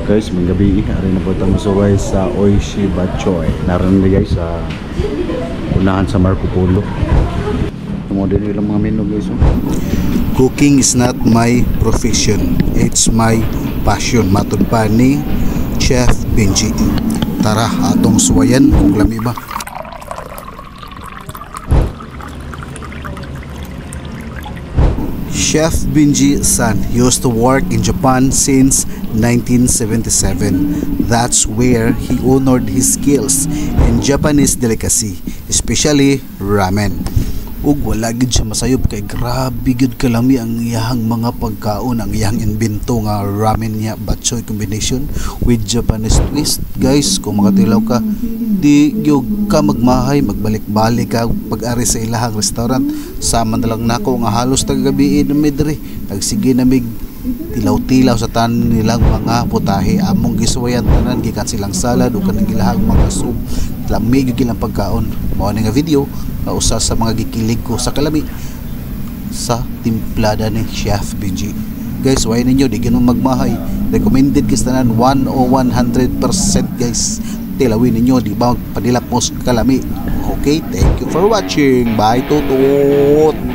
Guys, may gabi ari na po tayo suway sa Oishi Bachoy. Naroon na guys sa unahan sa Marco Polo. Tumo din ilang mga menu guys. Cooking is not my profession, it's my passion. Matod pa ni Chef Benji. Tara, atong suwayan kung lami ba. Chef Benji San used to work in Japan since 1977. That's where he honored his skills in Japanese delicacy, especially ramen. Ug wala gid siya masayop kay grabe gid kalami ang iyahang mga pagkaon, ang iyahang invento nga ramen niya batchoy combination with Japanese twist. Guys, kung makatilaw ka, di gyud ka magmahay, magbalik-balik ka pag-ari sa ilahang restaurant. Sama na lang nako nga halos tagagabi na medre nagsige na mig tilaw-tilaw sa tanan nilang mga putahe. Among gisuwayan tanan gikan silang salad ug kanang ilahang mga soup. Lamig gyud ilang pagkaon. Mao ni nga video usa sa mga gikilig ko sa kalami sa timplada ni Chef Benji. Guys, why ninyo di gyud magmahay. Recommended kis tanan 1 o 100% guys. Tilawin ninyo di ba padilak mo sa kalami. Okay, thank you for watching. Bye tutot.